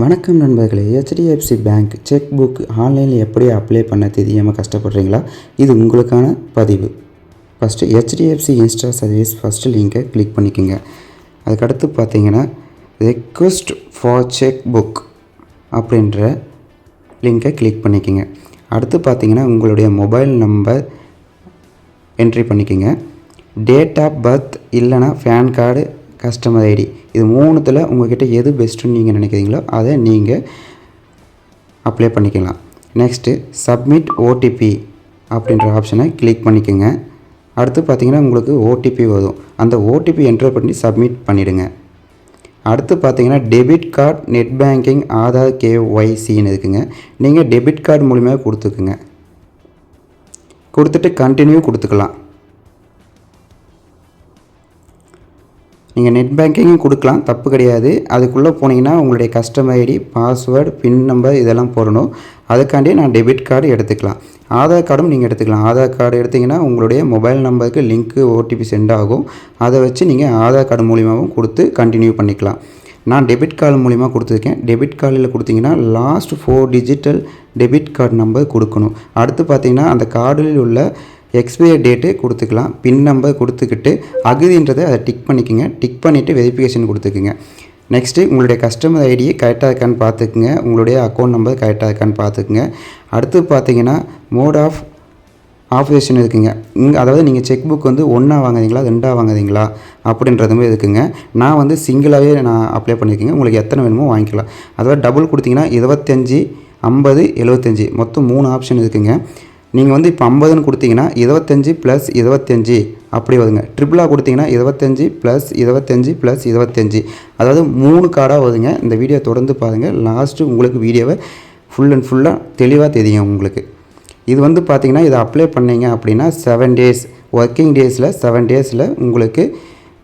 வணக்கம் நண்பர்களே. HDFC bank check book ஆன்லைனில் எப்படி அப்ளை பண்ண தெரியாமல் கஷ்டப்படுறீங்களா? இது உங்களுக்கான பதிவு. First HDFC Insta service first லிங்கை கிளிக் பண்ணிக்கோங்க. அதுக்கடுத்து பார்த்தீங்கன்னா ரெக்வெஸ்ட் ஃபார் செக் புக் அப்படின்ற லிங்கை கிளிக் பண்ணிக்கோங்க. அடுத்து பார்த்தீங்கன்னா உங்களுடைய மொபைல் நம்பர் என்ட்ரி பண்ணிக்கோங்க. டேட் ஆஃப் பர்த் இல்லைனா பேன் கார்டு, கஸ்டமர் ஐடி, இது மூணுத்தில் உங்கள்கிட்ட எது பெஸ்ட்டுன்னு நீங்கள் நினைக்கிறீங்களோ அதை நீங்கள் அப்ளை பண்ணிக்கலாம். நெக்ஸ்ட்டு சப்மிட் ஓடிபி அப்படின்ற ஆப்ஷனை கிளிக் பண்ணிக்கோங்க. அடுத்து பார்த்தீங்கன்னா உங்களுக்கு ஓடிபி வரும். அந்த ஓடிபி என்டர் பண்ணி சப்மிட் பண்ணிவிடுங்க. அடுத்து பார்த்தீங்கன்னா debit card, net banking, Aadhaar, கேஒய்சின்னு இருக்குங்க. நீங்கள் டெபிட் கார்டு மூலிமா கொடுத்துக்குங்க. கொடுத்துட்டு கண்டினியூ கொடுத்துக்கலாம். நீங்கள் நெட் பேங்கிங்கும் கொடுக்கலாம், தப்பு கிடையாது. அதுக்குள்ளே போனீங்கன்னா உங்களுடைய கஸ்டமர் ஐடி, பாஸ்வேர்டு, பின் நம்பர் இதெல்லாம் போடணும். அதுக்காண்டி நான் டெபிட் கார்டு எடுத்துக்கலாம். ஆதார் கார்டும் நீங்கள் எடுத்துக்கலாம். ஆதார் கார்டு எடுத்திங்கன்னா உங்களுடைய மொபைல் நம்பருக்கு லிங்க்கு ஓடிபி சென்ட் ஆகும். அதை வச்சு நீங்கள் ஆதார் கார்டு மூலிமாவும் கொடுத்து கண்டினியூ பண்ணிக்கலாம். நான் டெபிட் கார்டு மூலிமா கொடுத்துருக்கேன். டெபிட் கார்டில் கொடுத்தீங்கன்னா last 4 digital debit card number கொடுக்கணும். அடுத்து பார்த்தீங்கன்னா அந்த கார்டில் உள்ள எக்ஸ்பைரி டேட்டு கொடுத்துக்கலாம். பின் நம்பர் கொடுத்துக்கிட்டு அகுதின்றதை அதை டிக் பண்ணிக்கோங்க. டிக் பண்ணிவிட்டு வெரிஃபிகேஷன் கொடுத்துக்குங்க. நெக்ஸ்ட்டு உங்களுடைய கஸ்டமர் ஐடி கரெக்டாக இருக்கான்னு பார்த்துக்குங்க. உங்களுடைய அக்கௌண்ட் நம்பர் கரெக்டாக இருக்கான்னு பார்த்துக்குங்க. அடுத்து பார்த்தீங்கன்னா மோட் ஆஃப் ஆப்ரேஷன் இருக்குங்க. அதாவது நீங்கள் செக் புக் வந்து 1ஆ வாங்குறீங்களா 2ஆ வாங்குறீங்களா அப்படின்றதுமே இருக்குங்க. நான் சிங்கிளாகவே நான் அப்ளை பண்ணியிருக்கேங்க. உங்களுக்கு எத்தனை வேணுமோ வாங்கிக்கலாம். அதாவது டபுள் கொடுத்தீங்கன்னா 25, 50, 75 மொத்தம் 3 ஆப்ஷன் இருக்குங்க. நீங்கள் இப்போ 50ன்னு கொடுத்தீங்கன்னா 25 + 25 அப்படி வருங்க. ட்ரிபிளாக கொடுத்தீங்கன்னா 25 + 25 + 25, அதாவது 3 கார்டாக வருதுங்க. இந்த வீடியோ தொடர்ந்து பாருங்கள். லாஸ்ட்டு உங்களுக்கு வீடியோவை ஃபுல்லாக தெளிவாக தெரியும் உங்களுக்கு. இது பார்த்தீங்கன்னா இதை அப்ளை பண்ணிங்க அப்படின்னா 7 டேஸ் ஒர்க்கிங் டேஸில் 7 டேஸில் உங்களுக்கு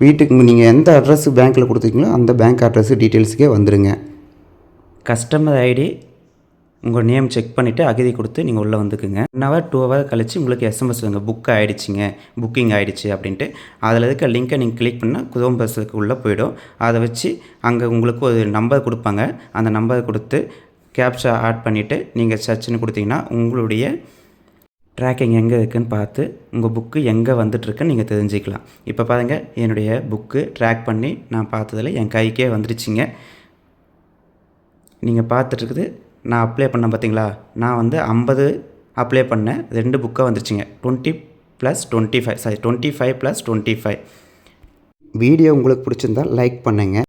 வீட்டுக்கு நீங்கள் எந்த அட்ரஸ் பேங்க்கில் கொடுத்துருக்கீங்களோ அந்த பேங்க் அட்ரஸ் டீட்டெயில்ஸுக்கே வந்துடுங்க. கஸ்டமர் ஐடி உங்கள் நேம் செக் பண்ணிவிட்டு அகதி கொடுத்து நீங்கள் உள்ளே வந்துக்குங்க. 1 ஹவர் 2 ஹவர் கழித்து உங்களுக்கு எஸ்எம்எஸ் வருங்க, புக் ஆகிடுச்சிங்க, புக்கிங் ஆகிடுச்சு அப்படின்ட்டு. அதில் இருக்க லிங்க்கை நீங்கள் கிளிக் பண்ணால் குரோம் பஸ்ஸுக்கு உள்ளே போய்டும். அதை வச்சு அங்கே உங்களுக்கு ஒரு நம்பர் கொடுப்பாங்க. அந்த நம்பரை கொடுத்து கேப்சா ஆட் பண்ணிவிட்டு நீங்கள் சர்ச்னு கொடுத்தீங்கன்னா உங்களுடைய ட்ராக்கிங் எங்கே இருக்குதுன்னு பார்த்து உங்கள் புக்கு எங்கே வந்துட்டுருக்குன்னு நீங்கள் தெரிஞ்சுக்கலாம். இப்போ பாருங்கள், என்னுடைய புக்கு ட்ராக் பண்ணி நான் பார்த்ததில் என் கைக்கே வந்துடுச்சிங்க. நீங்கள் பார்த்துட்ருக்குது நான் அப்ளை பண்ணேன் பார்த்தீங்களா? நான் 50 அப்ளை பண்ணேன். 2 புக்காக வந்துருச்சுங்க. 20 + 25 சாரி 25 + 25. வீடியோ உங்களுக்கு பிடிச்சிருந்தால் லைக் பண்ணுங்கள்.